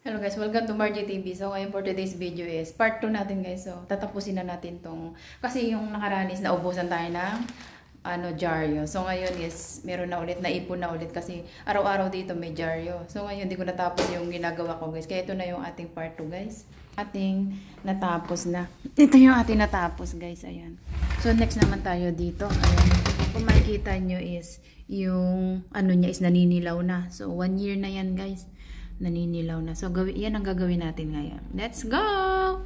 Hello guys, welcome to Margie TV. So ngayon for today's video is part 2 natin guys. So tatapusin na natin tong, kasi yung nakaraan is naubusan tayo ng dyaryo. So ngayon is meron na ulit, naipon na ulit kasi araw-araw dito may dyaryo. So ngayon hindi ko natapos yung ginagawa ko guys. Kaya ito na yung ating part 2 guys. Ating natapos na. Ito yung ating natapos guys, ayan. So next naman tayo dito. Ayan. Kung makikita nyo is yung niya is naninilaw na. So 1 year na yan guys. Naninilaw na. So, yan ang gagawin natin ngayon. Let's go!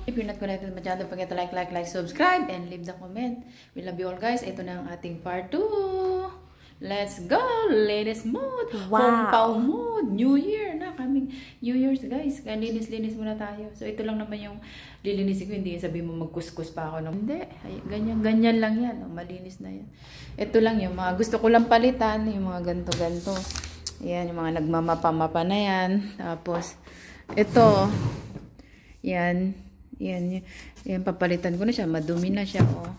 If you're not connected to my channel, don't forget to like, subscribe, and leave the comment. We love you all, guys. Ito na ang ating part 2. Let's go! Latest mood. Wow! Pau mood. New Year na. Kaming New Year's, guys. Kaya linis-linis muna tayo. So, ito lang naman yung lilinisin ko. Hindi sabihin mo magkuskus pa ako. No? Hindi. Ay, ganyan lang yan. No? Malinis na yan. Ito lang yung mga gusto ko lang palitan. Yung mga ganto-ganto. Yan, yung mga nagmamapa-mapa na yan. Tapos, ito. Yan, papalitan ko na siya. Madumi na siya, oh.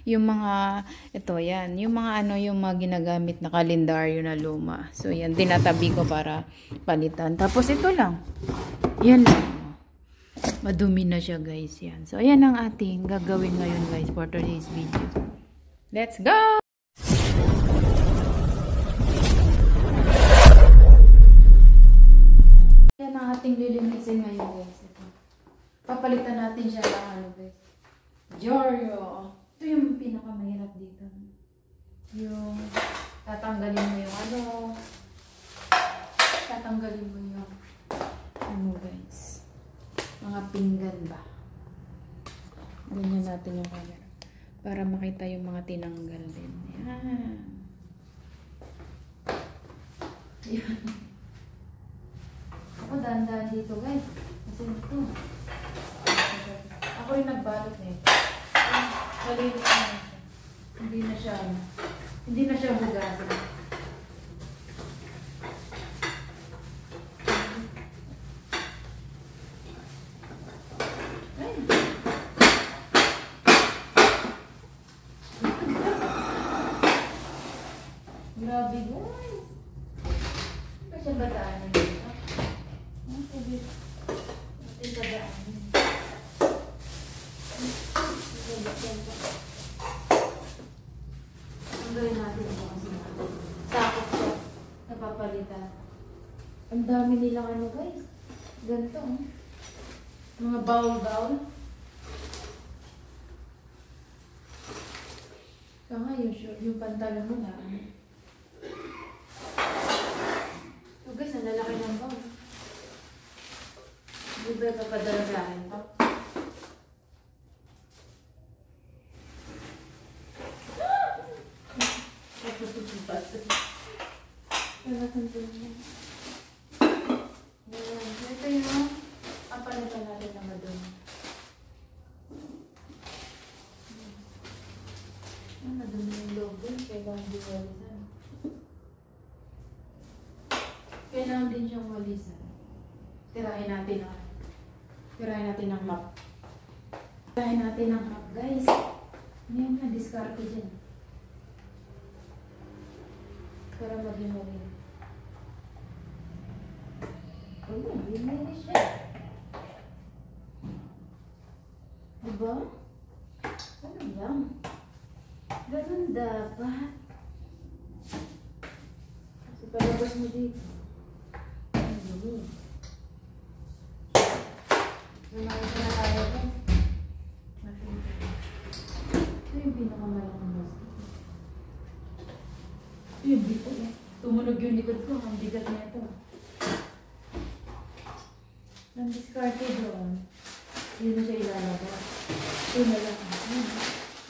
Yung mga, ito, yan. Yung mga yung mga ginagamit na kalendaryo na luma. So, yan, tinatabi ko para palitan. Tapos, ito lang. Yan lang. Madumi na siya, guys. Yan. So, ayan ang ating gagawin ngayon, guys, for today's video. Let's go! Ating lilinisin ngayon guys. Ito. Papalitan natin siya ng guys. Dyaryo. Ito yung pinakamahirap dito. Yung tatanggalin mo yung tatanggalin mo yung guys. Mga pinggan ba? Ganyan natin yung camera. Para makita yung mga tinanggal din. Yan. Yan. Ako dahan-dahan dito guys. Kasi ito. Ako rin nagbalot eh. Malinis na siya. Hindi na siya hugasan. Grabe guys. Ito siya bataan dito. Ang gawin natin ito kasi sakop siya napapalitan. Ang dami nilang guys. Ganito mga bowl. Kaya yung pantalon mo na so guys, ang lalaki ng bowl. Di ba papadalagahin pa? Ito yung papalitan natin na madumi. Madumi yung loob din. Kailangan din walisan. Kailangan din siyang walisan. Tirahin natin ang map. Tirahin natin ang map, guys. Ano yung na-discard dyan? Para mag-inuhin. Linis siya. Diba? Ano lang? Ganun dapat. Kasi palabas mo dito. Ang dumi. Lumayan na tayo ko. Ito yung pinakamalaking basket. Ito yung dito eh. Tumunog yung likod ko. Ang bigat na ito. Nang diskarte doon. Yun na siya ilalabas. Ito na lang.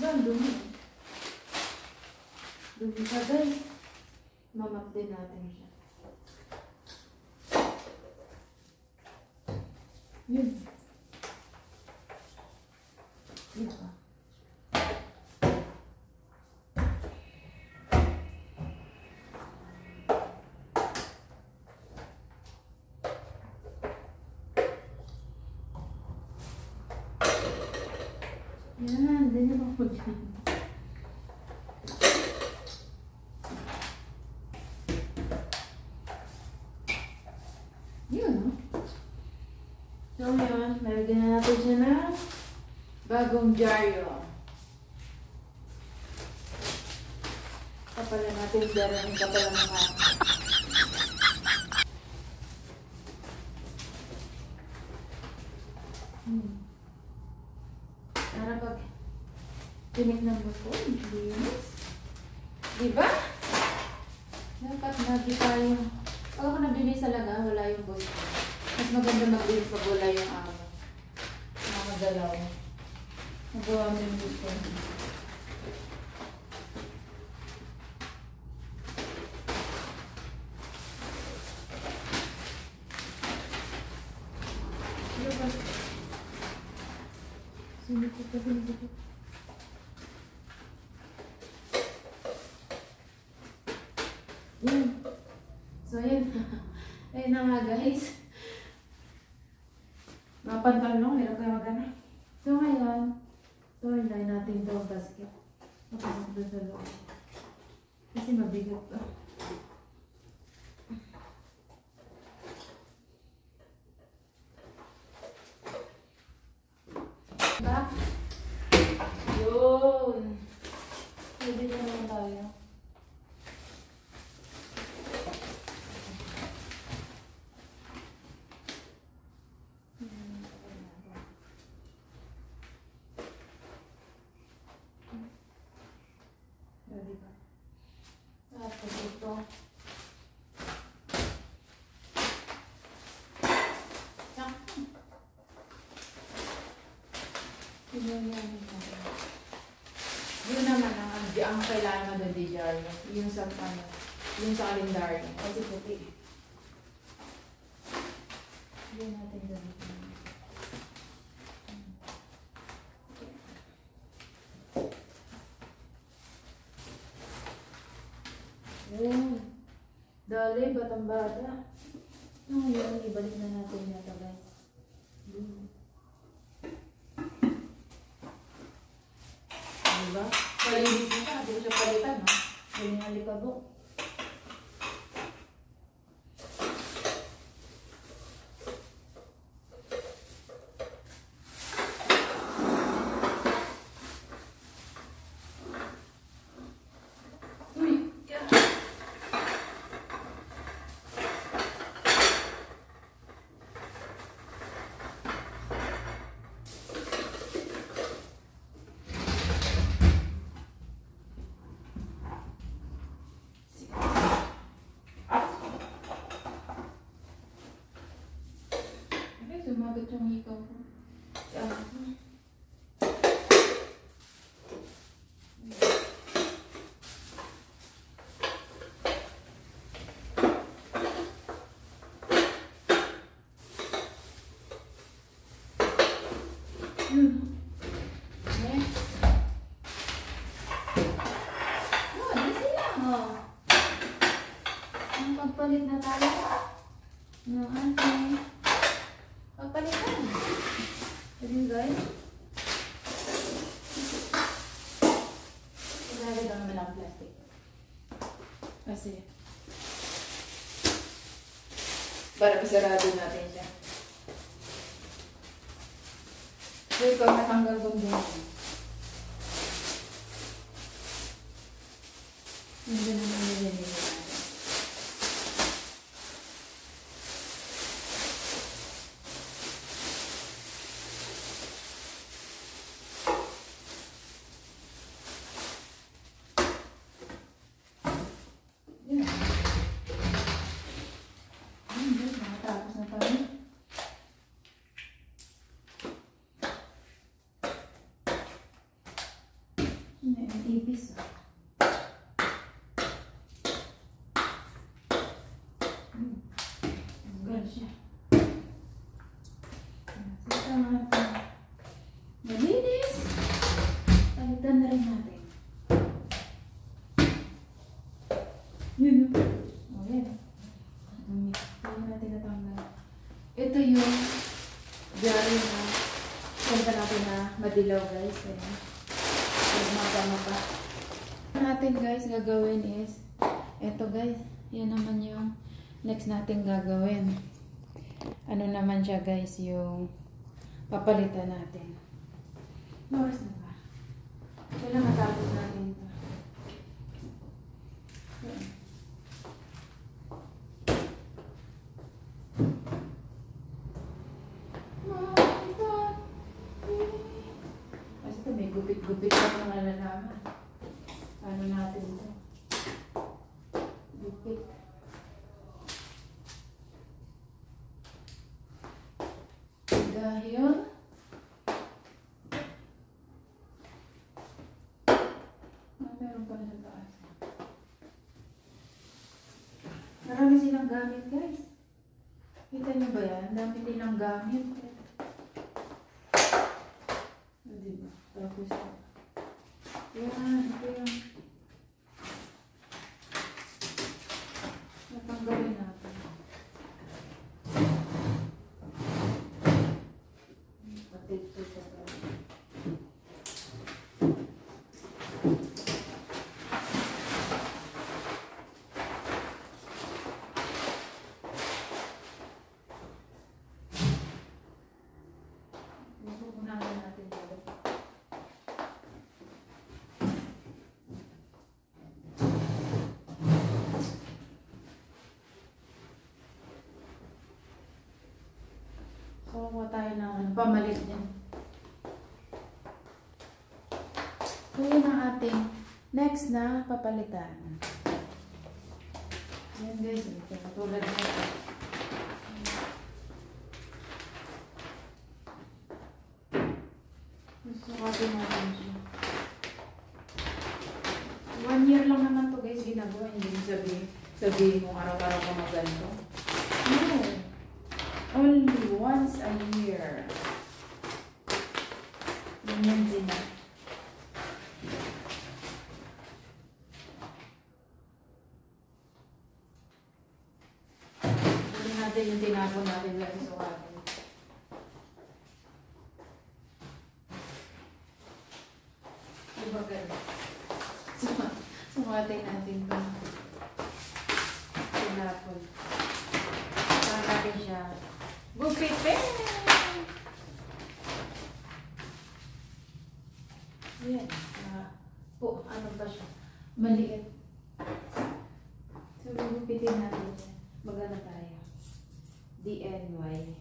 Doon, dumi. Dumi siya guys. Mamap din natin siya. Yun. Yun pa. Yan, ganyan ako dyan. So yun, nalagyan na natin siya ng bagong dyaryo. Kapalan natin yung dyaryo ng kapalan ng para pag tinignan mo po, linis. Diba? Dapat lagi tayo. Pag ako naglinis talaga, wala yung boss ko. Mas maganda maglinis pag wala yung mga magalaw. Magawa mo yung boss ko. Sinikot ka, sinikot. Yan. So, yan. Ayun na nga, guys. Mga pantalong, hirap kayo magana. So, ngayon, ito, hinay natin ito ang basket. Mapasok doon sa loob. Kasi mabigat to. Diba? Yun. Pwede na naman tayo. Diba? Tapos ito. Yun naman ang kailangan mo doon, Diaryo. Yung sa kalendaryo. Kasi puti. Yun natin doon. Yun. Dali, batang bata. Yun, ibalik na natin yata, guys. Yun. Diba? Malinis na siya. Hindi ko siya palitan, ha? Ganyan ang likabok. Sumagot yung ikaw ko. Next. Easy lang, oh. Ang pagpalit na tayo ng ating pagpalitan. Ayun, guys. Ilalagay naman ang plastic. Kasi para pasarado natin siya. So, ikaw natanggal kong ganyan. Hindi naman nilagay natin. Ibis. Ganun siya. Sita natin. Malinis. Palitan na rin natin. Yun. O yan. Hindi natin natanggal. Ito yung dyaryo na kanta natin na madilaw, guys. Ayan. Mapa. Natin, guys, gagawin is eto, guys, yan naman yung next natin gagawin. ano naman siya guys, yung papalitan natin. Oras na ba? Kailangan matapos natin ito. Yan. Basta may gupit-gupit pa ng nalalaman. Ano natin ito? Gupit. Dahil meron pa na sa taas. Marami silang gamit guys. Kita nyo ba yan? Dami nilang gamit. Diba? Tapos yan, ito yung natanggalin natin. Patito siya tayo. Unahin natin dito. So, kuha tayo ng pamalit din. So, yun ang ating next na papalitan. Yan guys, ito katulad nito. Sukatin natin siya. 1 year lang naman to guys ginagawa. Hindi sabihin mo araw-araw ka magganto. No. Only once a year. Ganyan sila. Hindi natin yung tinapon natin lang sukatin. Sumatay natin ito. Tinapon. Saan natin siya? Gupitin! Yan. Ano ba siya? Maliit. So, gupitin natin siya. Magana tayo. DNY.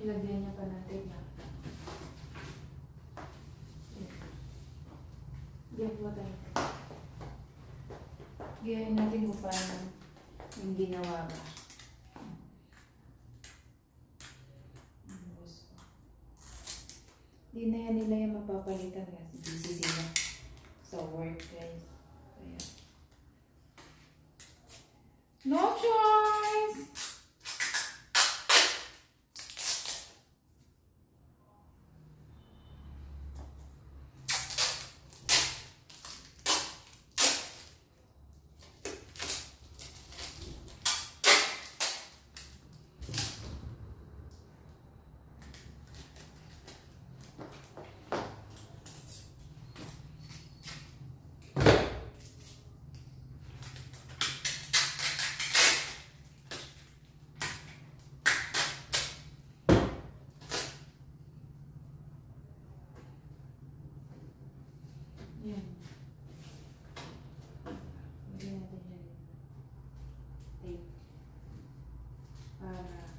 Ilagyan niya pa natin na. Diyan mo tayo. Gayahin natin kung paano yung ginawa ba. Di na yan nila yung mapapalitan kasi busy sila sa work guys. Kaya. No choice! Yan. Lagyan natin dyan. Tape. Para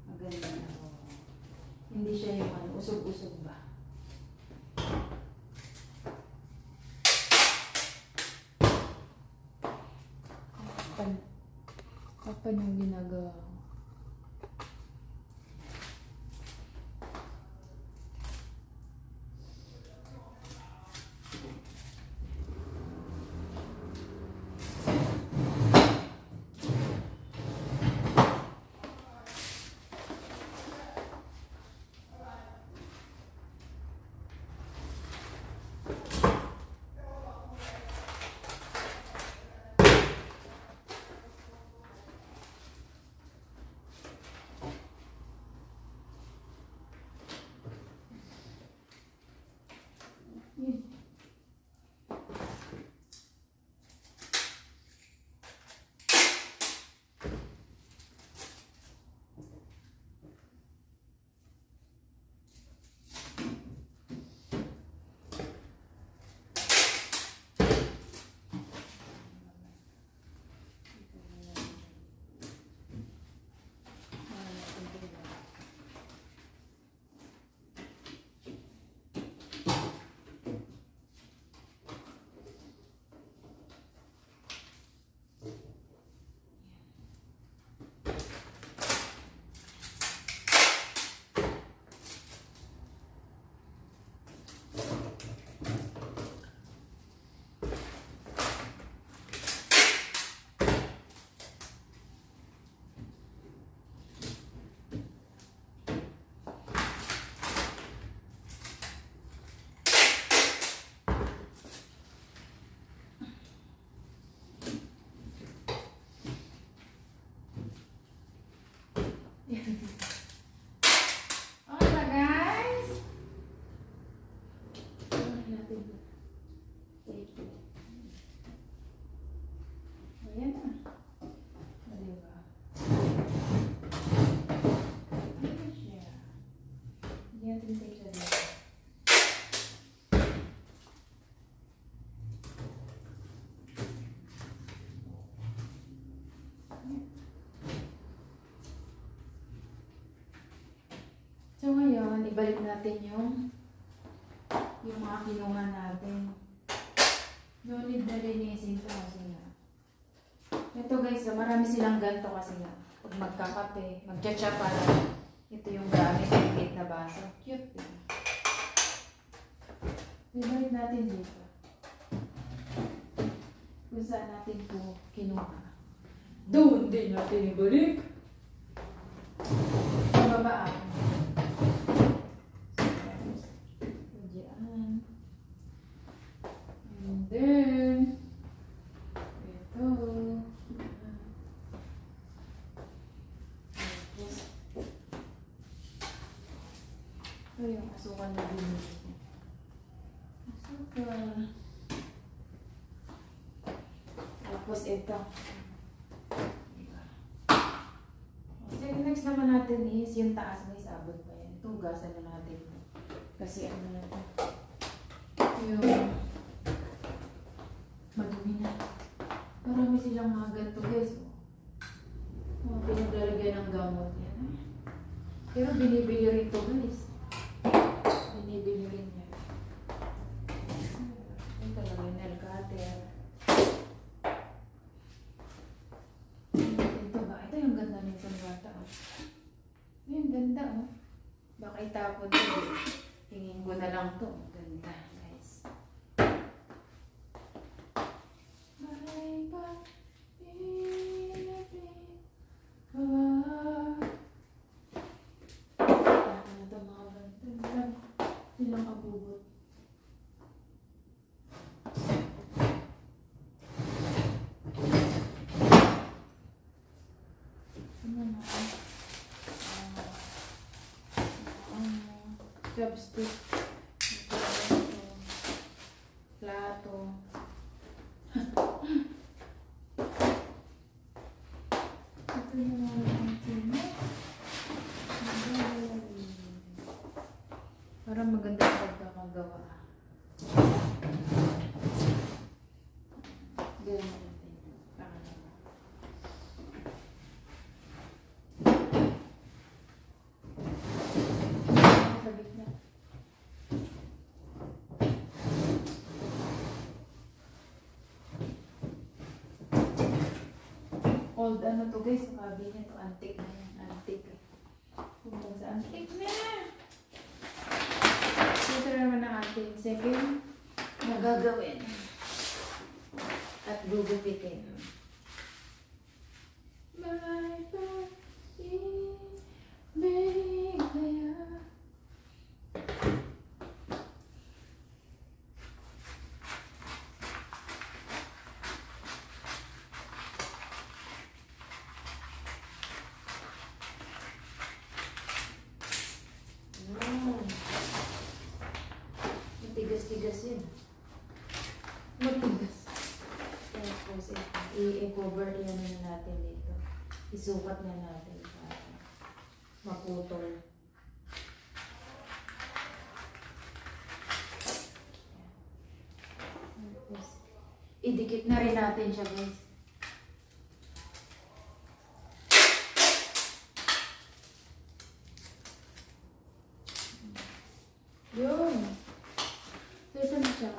maganda na. Hindi siya yung usog-usog ba. Kapan yung ginagawa ko? Ayan na. Diba? Ayan siya. Hindi natin tape siya dito. So ngayon, ibalik natin yung mga kinuha natin. No need na linisin ito kasi nga. Ito guys, marami silang ganito kasi nga. Pag magkakape, magcha-cha para ito yung gamit, yung maliit na baso. Cute din. Ibalik natin dito. Kung saan natin po kinuha. Doon din natin ibalik. Pababa ako. And then, ito. Ito yung asukal na binili ko. Asukal. Tapos ito. Okay, next naman natin is yung taas guys, abot pa yan. Ito, hugasan na natin. Kasi ano na ito. Yung madumi na. Marami silang mga ganito guys. Mga pinaglalagyan ng gamot yan. Pero binibili rin ito guys. Binibili rin yan. Ito talaga yung nail cutter. Ito ba? Ito yung ganda nito ng bata. Yung ganda oh. Baka itapon ito. Tingin ko na lang ito. Ganda guys. Silang abubot. Ano natin? Chopstick. Plato. Ito yung mga sino. Parang maganda yung pagkakagawa. Ganyan natin. Sa gitna. Old ano to guys, sa cabinet. Antique na yan. Antique. Punta sa antique na. Ito naman ang ating second na gagawin at gugupitin. Bye bye, Bigaya. Tigas-tigas yun. Matigas. Tapos i-cover yan na natin dito. Isukat na natin para maputol. Tapos idikit na rin natin siya guys. Yun. So, ito na siya.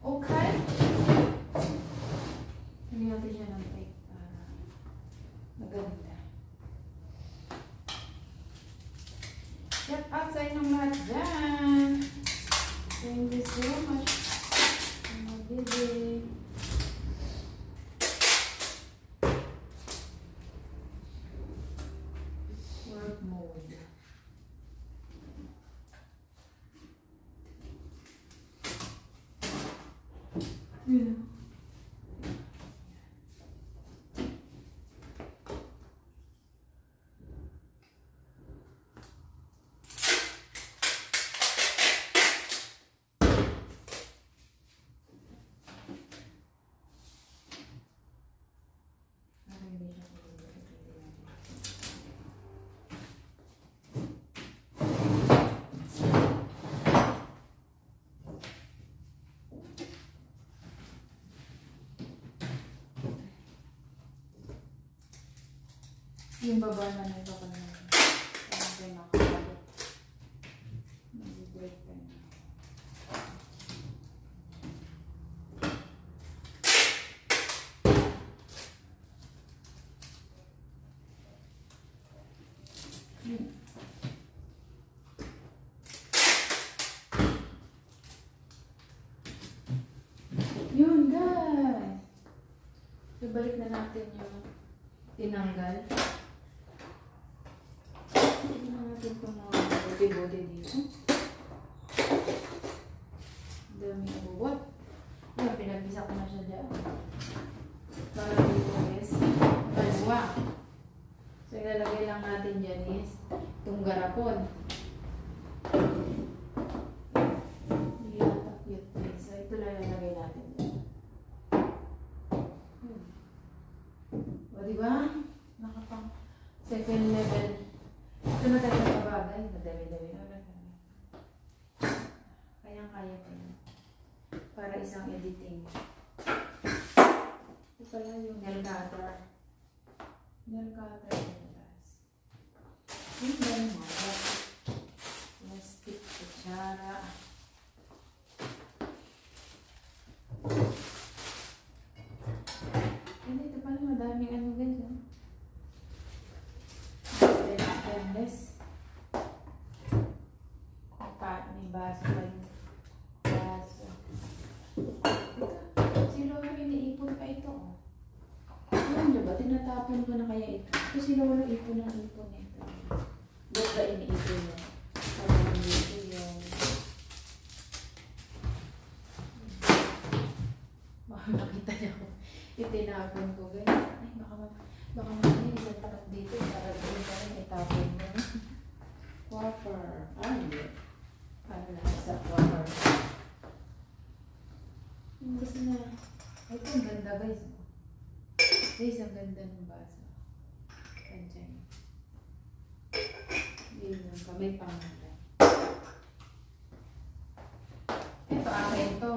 Okay. Hindi natin siya ng tape para maganda. Shout out sa inyong lahat dyan. Thank you so much. Mga baby. Yun. Yung baba na nito ko na parang nakakalit. Mag-break pa na. Yun guys! Ibalik na natin yung tinanggal. Ito ko mga bode-bode dito. Dami na buwat. Yan, pinagpisa ko na siya dyan. Para dito is kalwa. So, ilalagay lang natin dyan is itong garapon. Ilatak yun. So, ito lang ilalagay natin dyan. O, diba? Nakapang second level. Ito na tayo ng bagay. Madami-dami na. Kayang-kaya ko yun. Para isang editing. Ito pala yung nail cutter. Nail cutter yung last. Yung nail cutter. Plastic, kutsara. Ito pala madaming ano guys. Stainless. May baso pa yung baso. Si Lolo iniipon pa ito. Alam nyo ba? Tinatapon ko na kaya ito. Ito si Lolo ipon ng ipon ito. Ba't ba iniipon niya? Alam nyo yung... Baka makita niya ko. Itinapon ko. Ganyan. Ay, baka mamaya isang tapat dito. Para doon ka rin itapon mo. Copper. Ah, hindi. Ano na sa copper. Kasi na. Ito ang ganda guys. Guys, ang ganda ng baso. Kandiyan. Yun yung kamay pangalan. Ito akin to.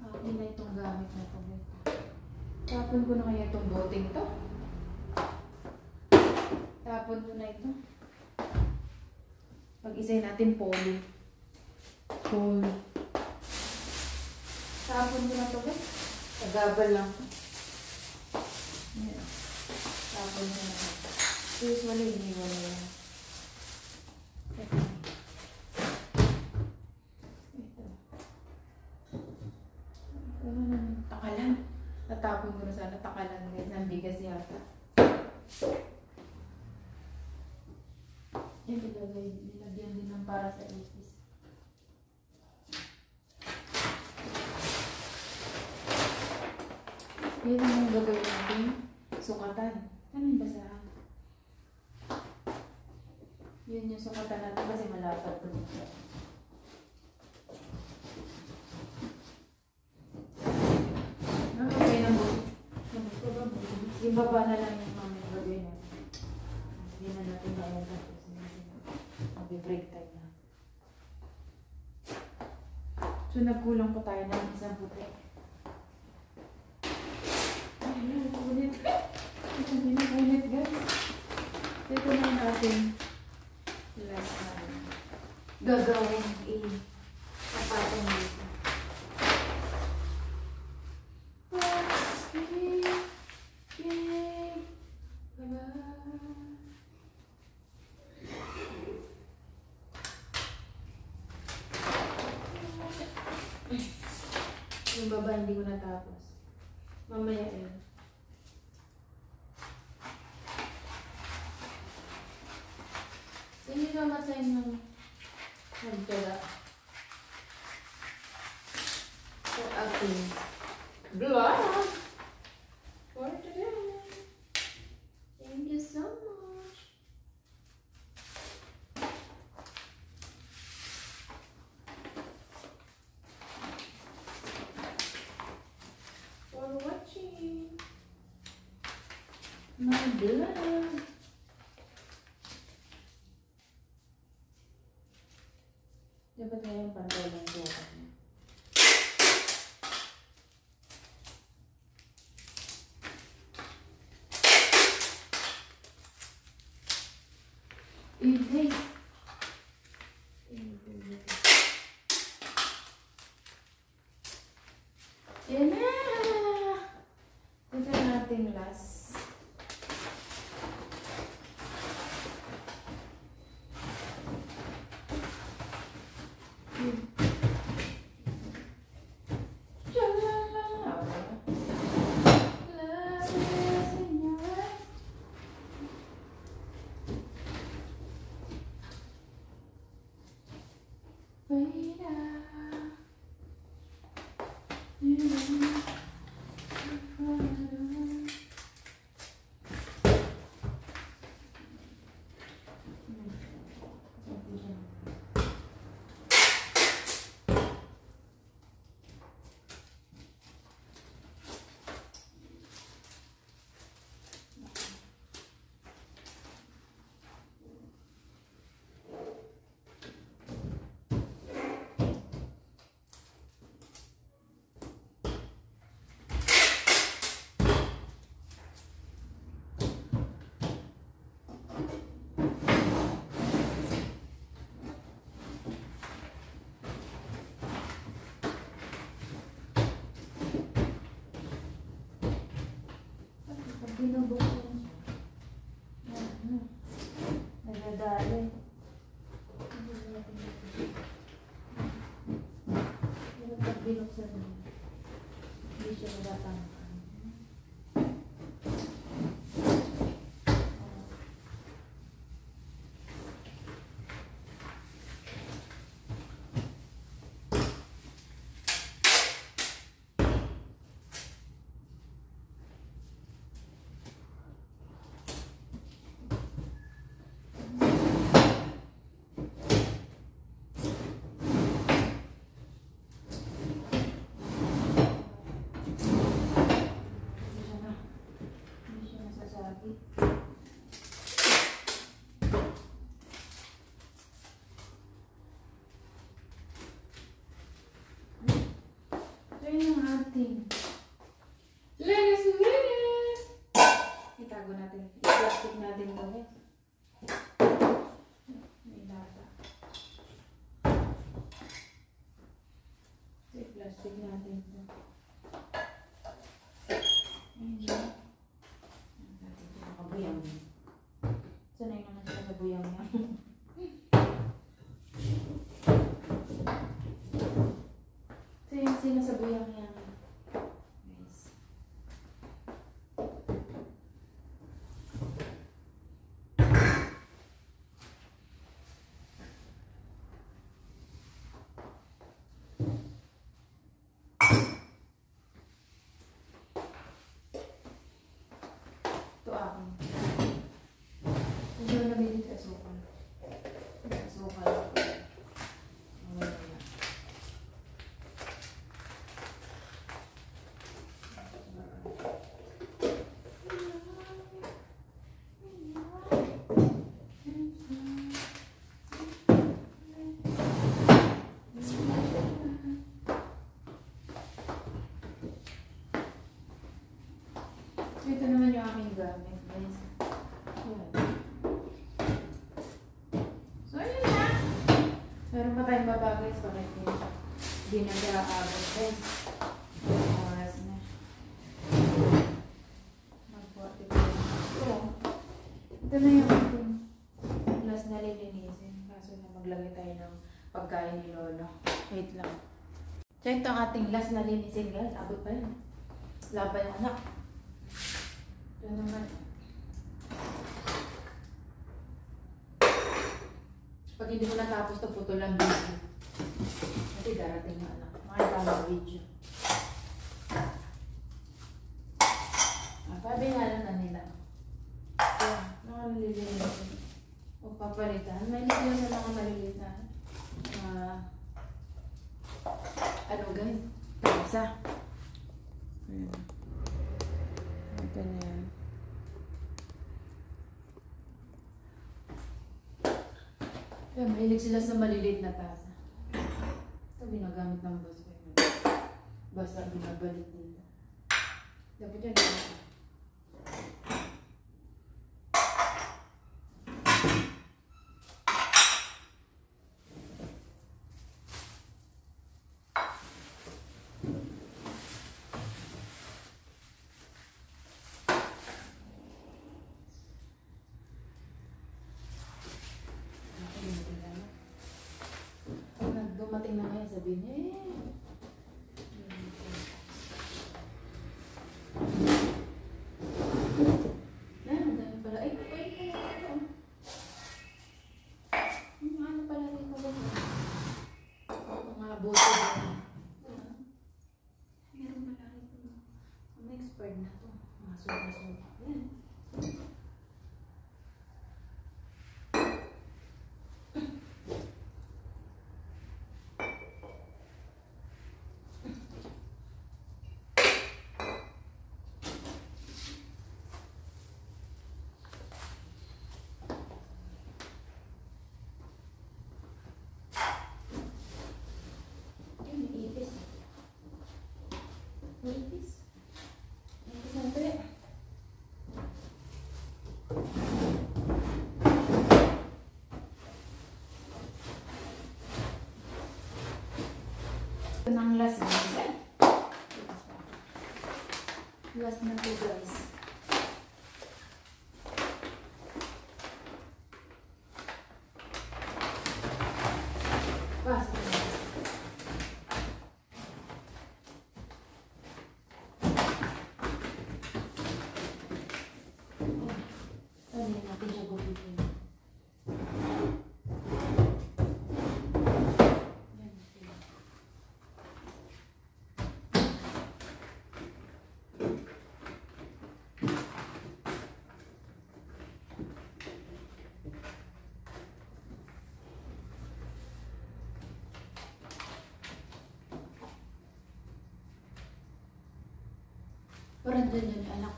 Akin na itong gamit na ito. Tapon ko na kaya itong boting to. Tapon ko na ito. Pag-isay natin poly. Poly. Tapon ko na ito guys. Tagabal lang. Ayan. Tapon ko na ito. Usually, hindi mo na yan. Ito. Takalan. Natapon ko na sana takalan guys. Ang bigas yata. Yan, ilagay. Nilagyan din ng para sa ipis. Yan ang gagawin natin. Sukatan. Ano yung basahan? Yun yung sukatan natin kasi malapad ko dito. Okay na mo. Yung baba na lang yung mamay gagawin natin. Hindi na natin mayagan. Mag-break time na. So, nagkulang pa tayo ng isang puti. Ay, nakunit. Hindi nakunit, guys. Ito na natin. Last time. Gagawin kapatong dito. Yay! Yung baba hindi ko natapos. Mamaya yun. Hindi naman sa inyong nagtala. So, ating vlog for today. Thank you so much. For watching my vlog. Dapat ngayong pantay lang siya. Hey. Yan na! Ito na ating last. Binubuksan siya. Nagdadali. Pero pag binuksan niya, hindi siya natatangkan. Linis! Itago natin. I-plastic natin ito, guys. May lata. I-plastic natin ito. Ayan. Nakabuyang. Sanay naman siya sa buyang niya. Sino sa buyang niya? Ito akin. Ito na namin dito asukal. Asukal. Ito naman yung aking gamit, guys. Yan. So, yun na. Meron pa tayong baba, guys. Bakit hindi na siya abot, guys. Oras na. Mag-40 pa rin. Ito na yung ating last na lilinisin. Kaso na maglagay tayo ng pagkain ni Lolo. Wait lang. So, ito ang ating last na lilinisin, guys. Abot pa yun. Wala pa yung anak. Ito naman. Pag hindi mo natapos ito, putol ang video. Kasi darating na anak. Makita mo ang video. to guys. Isa. Ayan. Ito na yan. Ayan, mahilig sila sa maliliit na tasa. Ito ginagamit ng boss ko. Basta binabalik dito. Dapat yan. Dumating na ngayon, sabihin niya, ang dami pala. Ay, ano pala rin ko ba? Mga boto ba? Meron pala rin ito. Ang expired na ito. Mga sopa-sopa. Yan. Ipis. Ipis na ito eh. Ito na ang last guys eh. Last na ito guys. Basta. Parang dyan yung anak.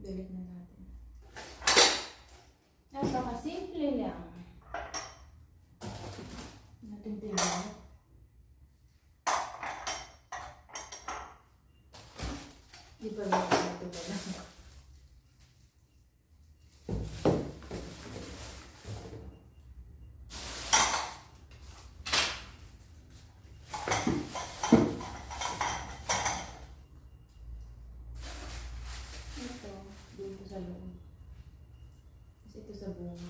Balik na natin. Napaka-simple lang. Natintindihan. Di ba lang ito ba lang? Dito sa loob. Kasi ito sa bunga.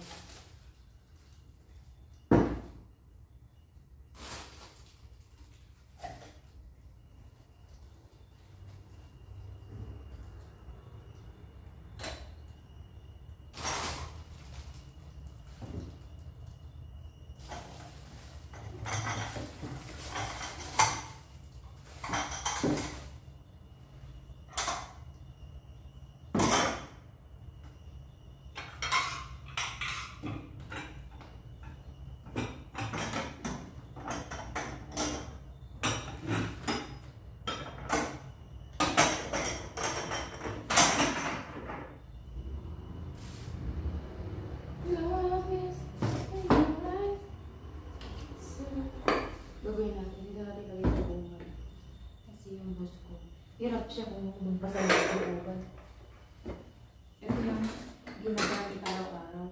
Gagawin natin, hindi natin lagay sa bunga. Kasi yung boss ko, hirap siya kung magpasal sa bunga. Ito yung ginagamit araw-araw.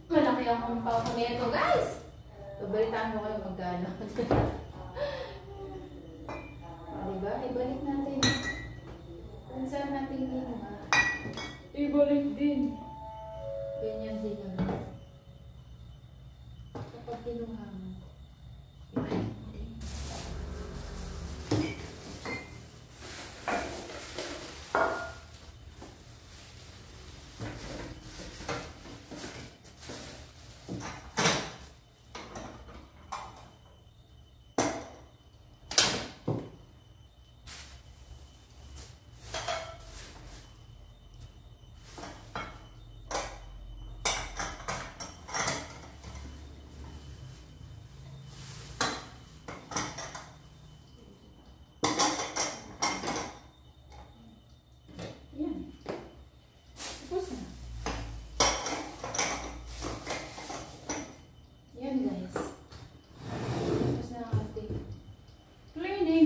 Malaki akong pako nito, guys. Babalitaan mo kayo magkano. Diba? Ibalik natin. Kung saan natin kinuha. Ibalik din. Ganyan din naman. Kapag kinuha mo, ibalik mo din.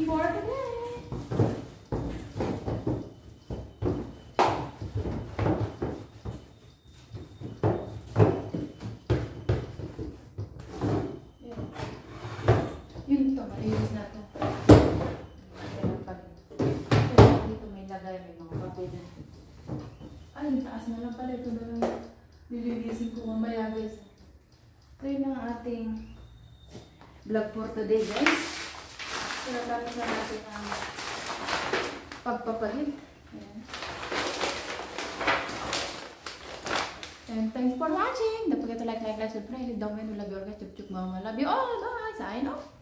For today. Yun to, malinis na to. Dito may lagay, may mga papel. Ay, yung taas na lang pala. Ito na lang nililisin ko mamaya, guys. Ito yun ang ating vlog for today, guys. Natapos na natin ang pagpapalit. Ayan. And thanks for watching. Don't forget to like, subscribe. Hit the bell, love you all guys. Chup chup mama. Love you all. Bye. Sign off.